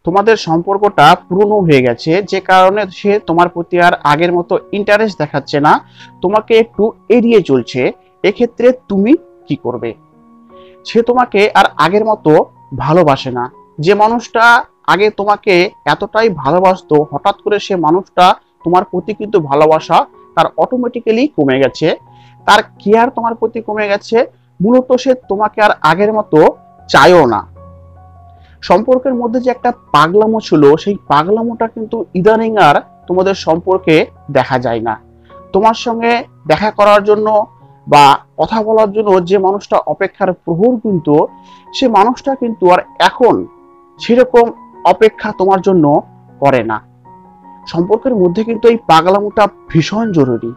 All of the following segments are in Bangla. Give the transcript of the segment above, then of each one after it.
তোমাদের সম্পর্কটা পুরনো হয়ে গেছে, যে কারণে সে তোমার প্রতি আর আগের মতো ইন্টারেস্ট দেখাচ্ছে না, তোমাকে একটু এড়িয়ে চলছে। এক্ষেত্রে তুমি কি করবে? সে তোমাকে আর আগের মতো ভালোবাসে না। যে মানুষটা আগে তোমাকে এতটাই ভালোবাসতো, হঠাৎ করে সে মানুষটা তোমার প্রতি কিন্তু ভালোবাসা তার অটোমেটিক্যালি কমে গেছে, তার কেয়ার তোমার প্রতি কমে গেছে। মূলত সে তোমাকে আর আগের মতো চায়ও না। সম্পর্কের মধ্যে যে একটা পাগলামো ছিল, সেই পাগলামোটা কিন্তু ইদানিং আর তোমাদের সম্পর্কে দেখা যায় না। তোমার সঙ্গে দেখা করার জন্য বা কথা বলার জন্য যে মানুষটা অপেক্ষার প্রহর কিন্তু, সে মানুষটা কিন্তু আর এখন সেরকম অপেক্ষা তোমার জন্য করে না। সম্পর্কের মধ্যে কিন্তু এই পাগলামোটা ভীষণ জরুরি,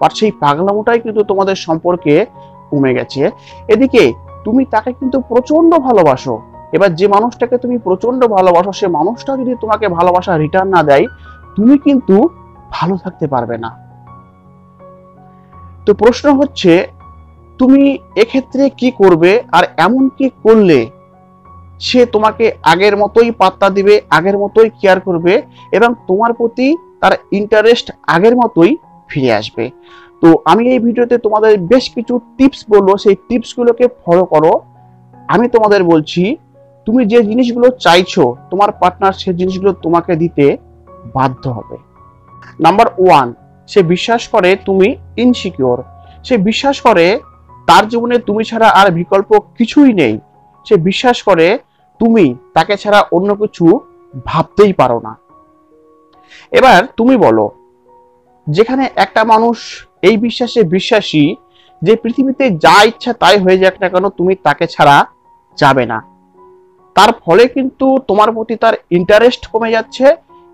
আর সেই পাগলামোটাই কিন্তু তোমাদের সম্পর্কে কমে গেছে। এদিকে তুমি তাকে কিন্তু প্রচন্ড ভালোবাসো। এবার যে মানুষটাকে তুমি প্রচন্ড ভালোবাসো, সে মানুষটা যদি তোমাকে ভালোবাসা রিটার্ন না দেয়, তুমি কিন্তু ভালো থাকতে পারবে না। তো প্রশ্ন হচ্ছে, তুমি এক্ষেত্রে কি করবে? আর এমন কি করলে সে তোমাকে আগের মতোই পাত্তা দিবে, আগের মতোই কেয়ার করবে, এবং তোমার প্রতি তার ইন্টারেস্ট আগের মতোই ফিরে আসবে? তো আমি এই ভিডিওতে তোমাদের বেশ কিছু টিপস বলবো, সেই টিপসগুলোকে ফলো করো। আমি তোমাদের বলছি, তুমি যে জিনিসগুলো চাইছো তোমার পার্টনার, সে জিনিসগুলো তোমাকে দিতে বাধ্য হবে। নাম্বার 1, সে বিশ্বাস করে তুমি ইনসিকিউর। সে বিশ্বাস করে তার জীবনে তুমি ছাড়া আর বিকল্প কিছুই নেই। সে বিশ্বাস করে তুমি তাকে ছাড়া অন্য কিছু ভাবতেই পারো না। এবার তুমি বলো, যেখানে একটা মানুষ এই বিশ্বাসে বিশ্বাসী যে পৃথিবীতে যা ইচ্ছা তাই হয়ে যাক না কেন, তুমি তাকে ছাড়া যাবে না, তার ফলে কিন্তু তোমার প্রতি তার ইন্টারেস্ট কমে যাচ্ছে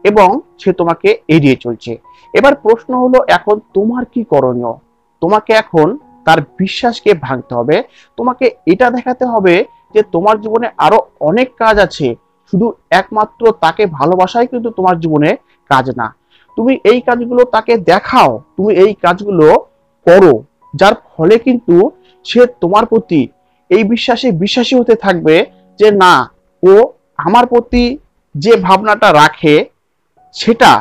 এবং সে তোমাকে এড়িয়ে চলছে। এবার প্রশ্ন হলো, এখন তোমার কি করণীয়? তোমাকে এখন তার বিশ্বাসকে ভাঙতে হবে। তোমাকে এটা দেখাতে হবে যে তোমার জীবনে আরো অনেক কাজ আছে, শুধু একমাত্র তাকে ভালোবাসাই কিন্তু তোমার জীবনে কাজ না। তুমি এই কাজগুলো তাকে দেখাও, তুমি এই কাজগুলো করো, যার ফলে কিন্তু সে তোমার প্রতি এই বিশ্বাসে বিশ্বাসী হতে থাকবে যে না, ও আমার প্রতি যে ভাবনাটা রাখে সেটা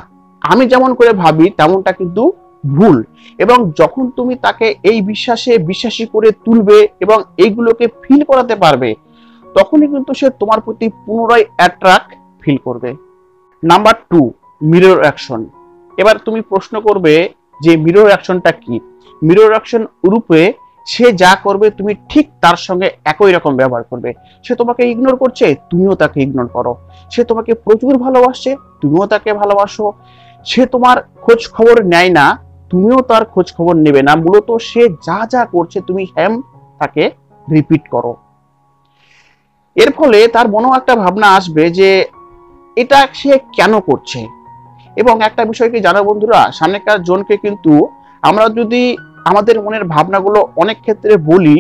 আমি যেমন করে ভাবি তেমনটা কিন্তু ভুল। এবং যখন তুমি তাকে এই বিশ্বাসে বিশ্বাসী করে তুলবে এবং এইগুলোকে ফিল করাতে পারবে, তখনই কিন্তু সে তোমার প্রতি পুনরায় অ্যাট্রাক্ট ফিল করবে। Number 2, mirror action. এবার তুমি প্রশ্ন করবে যে মিরর অ্যাকশনটা কি? মিরর অ্যাকশন রূপে সে যা করবে তুমি ঠিক তার সঙ্গে একই রকম ব্যবহার করবে। সে তোমাকে ইগনোর করছে, তুমিও তাকে ইগনোর করো। সে তোমাকে প্রচুর ভালোবাসছে, তুমিও তাকে ভালোবাসো। সে তোমার খোঁজ খবর নেয় না, তুমিও তার খোঁজ খবর নেবে না। মূলত সে যা যা করছে তুমি তাকে রিপিট করো। এর ফলে তার মনেও একটা ভাবনা আসবে যে এটা সে কেন করছে। এবং একটা বিষয় কি জানো বন্ধুরা, সামনেকার জনকে কিন্তু আমরা যদি আমাদের মনের ভাবনাগুলো অনেক ক্ষেত্রে বলি,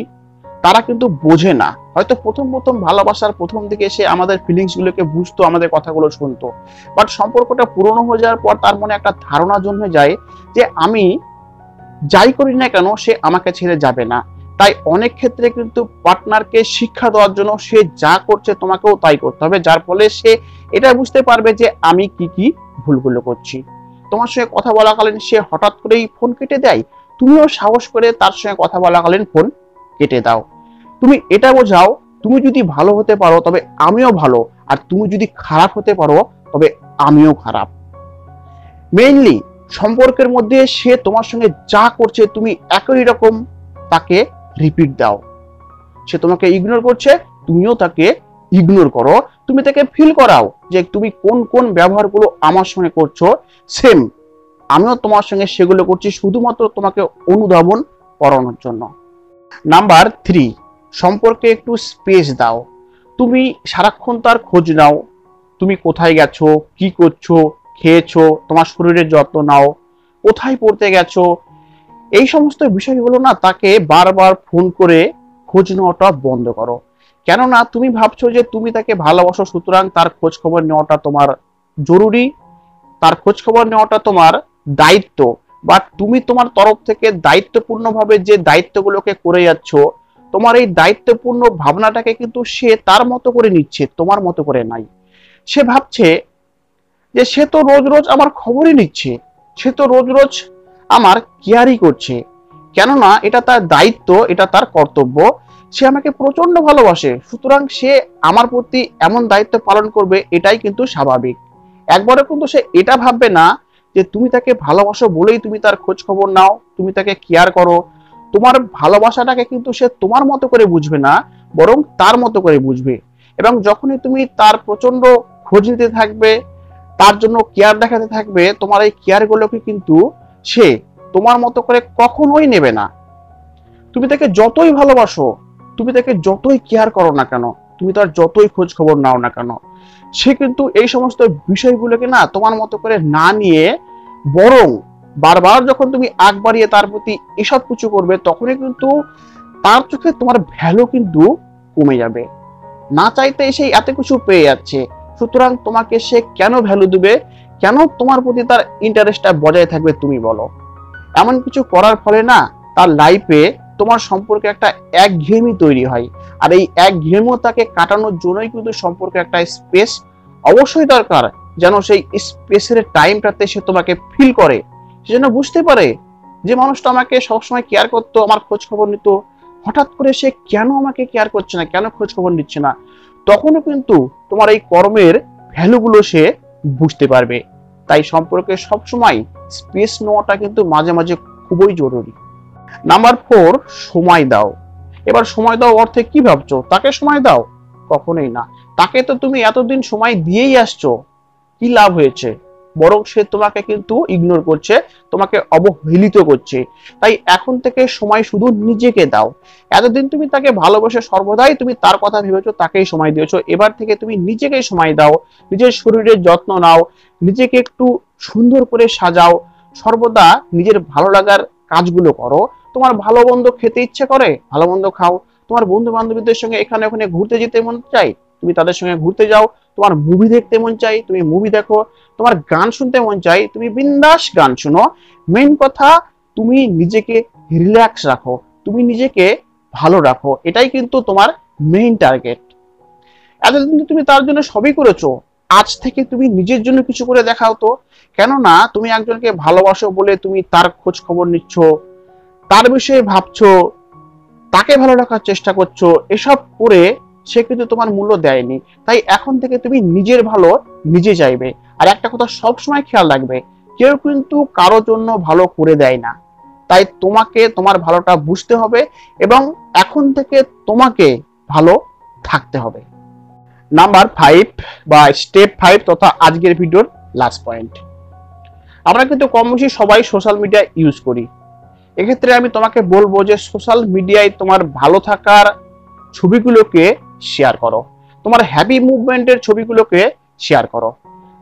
তারা কিন্তু বোঝে না। হয়তো প্রথম প্রথম ভালোবাসার প্রথম দিকে সে আমাদের ফিলিংস গুলোকে বুঝতো, আমাদের কথাগুলো শুনতো, বাট সম্পর্কটা পুরনো হয়ে যাওয়ার পর তার মনে একটা ধারণা জন্মে যায় যে আমি যাই করি না কেন সে আমাকে ছেড়ে যাবে না। তাই অনেক ক্ষেত্রে কিন্তু পার্টনারকে শিক্ষা দেওয়ার জন্য সে যা করছে তোমাকেও তাই করতে হবে, যার ফলে সে এটা বুঝতে পারবে যে আমি কি কি ভুলগুলো করছি। তোমার সঙ্গে কথা বলাকালীন সে হঠাৎ করেই ফোন কেটে দেয়, তুমিও সাহস করে তার সঙ্গে কথা বলাকালীন ফোন কেটে দাও। তুমি এটা বোঝাও, তুমি যদি ভালো হতে পারো তবে আমিও ভালো, আর তুমি যদি খারাপ হতে পারো তবে আমিও খারাপ। মেইনলি সম্পর্কের মধ্যে সে তোমার সঙ্গে যা করছে তুমি একই রকম তাকে রিপিট দাও। সে তোমাকে ইগনোর করছে, তুমিও তাকে ইগনোর করো। তুমি তাকে ফিল করাও যে তুমি কোন কোন ব্যবহারগুলো আমার সঙ্গে করছো, সেম আমিও তোমার সঙ্গে সেগুলো করছি, শুধুমাত্র তোমাকে অনুধাবন করানোর জন্য। নাম্বার 3, সম্পর্কে একটু স্পেস দাও। তুমি সারাক্ষণ তার খোঁজ নাও, তুমি কোথায় গেছো, কি করছো, খেয়েছো, তোমার শরীরের যত্ন নাও, কোথায় পড়তে গেছো, এই সমস্ত বিষয়গুলো না তাকে বারবার ফোন করে খোঁজ নেওয়াটা বন্ধ করো। কেননা তুমি ভাবছো যে তুমি তাকে ভালোবাসো, সুতরাং তার খোঁজ খবর নেওয়াটা তোমার জরুরি, তার খোঁজ খবর নেওয়াটা তোমার দায়িত্ব। বাট তুমি তোমার তরফ থেকে দায়িত্বপূর্ণভাবে যে দায়িত্বগুলোকে করে যাচ্ছ, তোমার এই দায়িত্বপূর্ণ ভাবনাটাকে কিন্তু সে তার মতো করে নিচ্ছে, তোমার মতো করে নাই। সে ভাবছে যে সে তো রোজ রোজ আমার খবরই নিচ্ছে, সে তো রোজ রোজ আমার কেয়ারই করছে, কেননা এটা তার দায়িত্ব, এটা তার কর্তব্য, সে আমাকে প্রচন্ড ভালোবাসে, সুতরাং সে আমার প্রতি এমন দায়িত্ব পালন করবে, এটাই কিন্তু স্বাভাবিক। একবারও কিন্তু সে এটা ভাববে না যে তুমি তাকে ভালোবাসো বলেই তুমি তার খোঁজ খবর নাও, তুমি তাকে কেয়ার করো। তোমার ভালোবাসাটাকে কিন্তু সে তোমার মতো করে বুঝবে না, বরং তার মতো করে বুঝবে। এবং যখনই তুমি তার প্রচন্ড খোঁজ নিতে থাকবে, তার জন্য কেয়ার দেখাতে থাকবে, তোমার এই কেয়ার গুলোকে কিন্তু সে তোমার মতো করে কখনোই নেবে না। তুমি তাকে যতই ভালোবাসো, তুমি তাকে যতই কেয়ার করো না কেন, তুমি তার যতই খোঁজ খবর নাও না কেন, সে কিন্তু এই সমস্ত বিষয়গুলোকে না তোমার মতো করে না নিয়ে, বরং বারবার যখন তুমি আগ বাড়িয়ে তার প্রতি এসব কিছু করবে, তখনই কিন্তু তার চোখে তোমার ভ্যালু কিন্তু কমে যাবে। না চাইতে সে এত কিছু পেয়ে যাচ্ছে, সুতরাং তোমাকে সে কেন ভ্যালু দিবে, কেন তোমার প্রতি তার ইন্টারেস্টটা বজায় থাকবে তুমি বলো? এমন কিছু করার ফলে না তার লাইফে তোমার সম্পর্কে একটা একঘেয়েমি তৈরি হয়। আর এই একঘেয়েমিতাকে কাটানোর জন্যই কিন্তু সম্পর্কে একটা স্পেস অবশ্যই দরকার, যেন সেই স্পেসের টাইমটাতে সে তোমাকে ফিল করে, সে যেন বুঝতে পারে যে মানুষটা আমাকে সবসময় কেয়ার করতো, আমার খোঁজ খবর নিত, হঠাৎ করে সে কেন আমাকে কেয়ার করছে না, কেন খোঁজ খবর নিচ্ছে না। তখনও কিন্তু তোমার এই কর্মের ভ্যালুগুলো সে বুঝতে পারবে। তাই সম্পর্কে সবসময় স্পেস নেওয়াটা কিন্তু মাঝে মাঝে খুবই জরুরি। নাম্বার 4, সময় দাও। এবার সময় দাও অর্থে কি ভাবছো? তাকে সময় দাও? কখনোই না। তাকে তো তুমি এতদিন সময় দিয়েই আসছো, কি লাভ হয়েছে? বরং সে তোমাকে কিন্তু ইগনোর করছে, তোমাকে অবহেলিত করছে। তাই এখন থেকে সময় শুধু নিজেকে দাও। এতদিন তুমি তাকে ভালোবেসে সর্বদাই তুমি তার কথা ভেবেছো, তাকেই সময় দিয়েছো, এবার থেকে তুমি নিজেকে সময় দাও, নিজের শরীরের যত্ন নাও, নিজেকে একটু সুন্দর করে সাজাও, সর্বদা নিজের ভালো লাগার কাজগুলো করো। তোমার ভালো মন্দ খেতে ইচ্ছে করে, ভালো মন্দ খাও। তোমার বন্ধু বান্ধবীদের সঙ্গে এখানে ওখানে ঘুরতে যেতে মন চাই, তুমি তাদের সঙ্গে ঘুরতে যাও। তোমার মুভি দেখতে মন চাই, তুমি মুভি দেখো। তোমার গান শুনতে মন চাই, তুমি বিন্দাস গান শুনো। মেইন কথা, তুমি নিজেকে রিল্যাক্স রাখো, তুমি নিজেকে ভালো রাখো, এটাই কিন্তু তোমার মেইন টার্গেট। এতদিন তুমি তার জন্য সবই করেছো, আজ থেকে তুমি নিজের জন্য কিছু করে দেখাও তো। কেননা তুমি একজনকে ভালোবাসো বলে তুমি তার খোঁজ খবর নিচ্ছ, তার বিষয়ে ভাবছো, তাকে ভালো রাখার চেষ্টা করছো, এসব করে সে কিন্তু তোমার মূল্য দেয়নি। তাই এখন থেকে তুমি নিজের ভালো নিজে চাইবে। আর একটা কথা সবসময় খেয়াল রাখবে, কেউ কিন্তু কারো জন্য ভালো করে দেয় না। তাই তোমাকে তোমার ভালোটা বুঝতে হবে এবং এখন থেকে তোমাকে ভালো থাকতে হবে। নাম্বার 5 বা স্টেপ 5 তথা আজকের ভিডিওর লাস্ট পয়েন্ট, আমরা কিন্তু কম বেশি সবাই সোশ্যাল মিডিয়া ইউজ করি। এক্ষেত্রে আমি তোমাকে বলবো যে সোশ্যাল মিডিয়ায় তোমার ভালো থাকার ছবিগুলোকে শেয়ার করো, তোমার হ্যাপি মুভমেন্টের ছবিগুলোকে শেয়ার করো।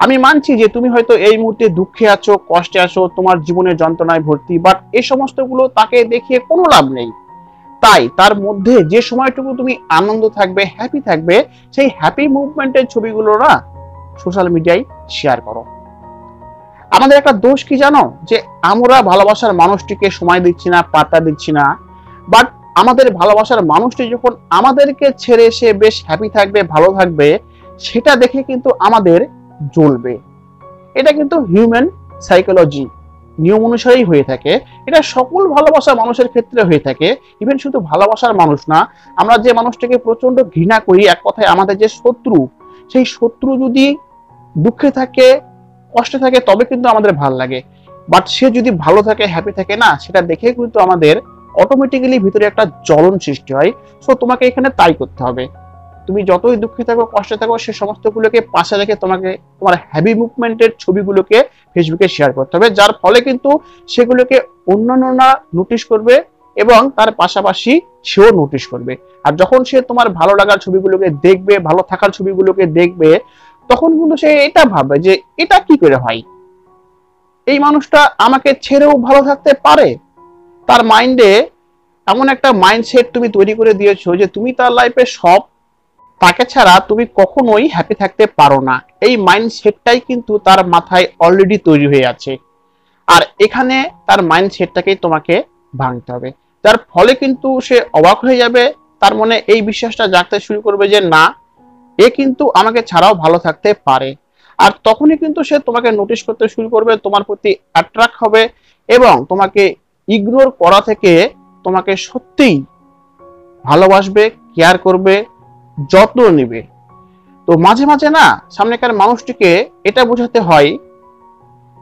আমি মানছি যে তুমি হয়তো এই মুহূর্তে দুঃখে আছো, কষ্টে আছো, তোমার জীবনের যন্ত্রণায় ভর্তি, বাট এই সমস্তগুলো তাকে দেখিয়ে কোনো লাভ নেই। তাই তার মধ্যে যে সময়টুকু তুমি আনন্দ থাকবে, হ্যাপি থাকবে, সেই হ্যাপি মুভমেন্টের ছবিগুলো না সোশ্যাল মিডিয়ায় শেয়ার করো। আমাদের একটা দোষ কি জানো, যে আমরা ভালোবাসার মানুষটিকে সময় দিচ্ছি না, পাত্তা দিচ্ছি না। বাট আমাদের ভালোবাসার মানুষটি যখন আমাদেরকে ছেড়ে সে বেশ হ্যাপি থাকবে, ভালো থাকবে, সেটা দেখে কিন্তু আমাদের জ্বলবে। এটা কিন্তু হিউম্যান সাইকোলজি নিয়ম অনুসারেই হয়ে থাকে। এটা সকল ভালোবাসার মানুষের ক্ষেত্রে হয়ে থাকে। ইভেন শুধু ভালোবাসার মানুষ না, আমরা যে মানুষটাকে প্রচন্ড ঘৃণা করি, এক কথায় আমাদের যে শত্রু, সেই শত্রু যদি দুঃখে থাকে, কষ্টে থাকে, তবে কিন্তু আমাদের ভালো লাগে। বাট সে যদি ভালো থাকে, হ্যাপি থাকে না, সেটা দেখে কিন্তু আমাদের অটোমেটিক্যালি ভিতরে একটা জ্বলন সৃষ্টি হয়। সো তোমাকে এখানে তাই করতে হবে। তুমি যতই দুঃখে থাকো, কষ্টে থাকো, সে সমস্তগুলোকে পাশে রেখে তোমাকে তোমার হ্যাপি মুভমেন্টের ছবিগুলোকে ফেসবুকে শেয়ার করতে হবে, যার ফলে কিন্তু সেগুলোকে অন্যান্যরা নোটিশ করবে এবং তার পাশাপাশি সেও নোটিশ করবে। আর যখন সে তোমার ভালো লাগার ছবিগুলোকে দেখবে, ভালো থাকার ছবিগুলোকে দেখবে, তখন কিন্তু সে এটা ভাববে যে এটা কি করে হয়, এই মানুষটা আমাকে ছেড়েও ভালো থাকতে পারে। তার মাইন্ডে এমন একটা মাইন্ডসেট তুমি তৈরি করে দিয়েছো যে তুমি তার লাইফে সব, তাকে ছাড়া তুমি কখনোই হ্যাপি থাকতে পারো না। এই মাইন্ডসেটটাই কিন্তু তার মাথায় অলরেডি তৈরি হয়ে আছে। আর এখানে তার মাইন্ডসেটটাকেই তোমাকে ভাঙতে হবে, যার ফলে কিন্তু সে অবাক হয়ে যাবে, তার মনে এই বিশ্বাসটা জাগতে শুরু করবে যে না, এ কিন্তু আমাকে ছাড়াও ভালো থাকতে পারে। আর তখনই কিন্তু সে তোমাকে নোটিশ করতে শুরু করবে, তোমার প্রতি অ্যাট্রাক্ট হবে এবং তোমাকে ইগনোর করা থেকে তোমাকে সত্যিই ভালোবাসবে, কেয়ার করবে, যত্ন নেবে। তো মাঝে মাঝে না সামনেকার মানুষটিকে এটা বোঝাতে হয়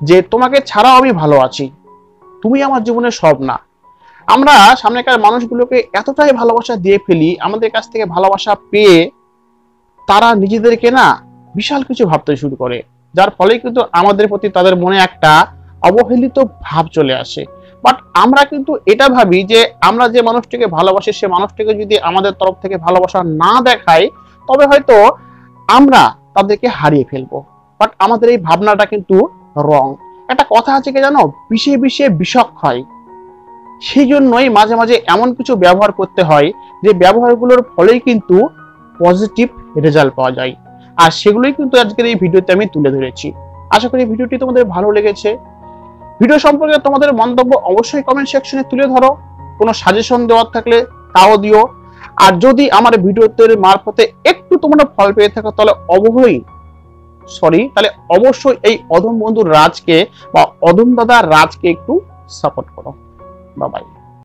যে তোমাকে ছাড়াও আমি ভালো আছি, তুমি আমার জীবনে সব না। আমরা সামনেকার মানুষগুলোকে এতটাই ভালোবাসা দিয়ে ফেলি, আমাদের কাছ থেকে ভালোবাসা পেয়ে তারা নিজেদেরকে না বিশাল কিছু ভাবতে শুরু করে, যার ফলে কিন্তু আমাদের প্রতি তাদের মনে একটা অবহেলিত ভাব চলে আসে। বাট আমরা কিন্তু এটা ভাবি যে আমরা যে মানুষটিকে ভালোবাসি সে মানুষটিকে যদি আমাদের তরফ থেকে ভালোবাসা না দেখায় তবে হয়তো আমরা তাদেরকে হারিয়ে ফেলবো। বাট আমাদের এই ভাবনাটা কিন্তু রং। একটা কথা আছে কি জানো, বিষে বিষে বিষক হয়। সেই জন্যই মাঝে মাঝে এমন কিছু ব্যবহার করতে হয় যে ব্যবহারগুলোর ফলেই কিন্তু পজিটিভ রেজাল্ট পাওয়া যায়। আর সেগুলোই কিন্তু আজকের এই ভিডিওতে আমি তুলে ধরেছি। আশা করি ভিডিওটি তোমাদের ভালো লেগেছে। ভিডিও সম্পর্কে তোমাদের মন্তব্য অবশ্যই কমেন্ট সেকশনে তুলে ধরো। কোনো সাজেশন দেওয়ার থাকলে তাও দিও। আর যদি আমার ভিডিওতে মারফতে একটু তোমরা ফল পেয়ে থাকো তাহলে অবশ্যই এই অধম বন্ধু রাজকে বা অধম দাদা রাজকে একটু সাপোর্ট করো। Bye bye.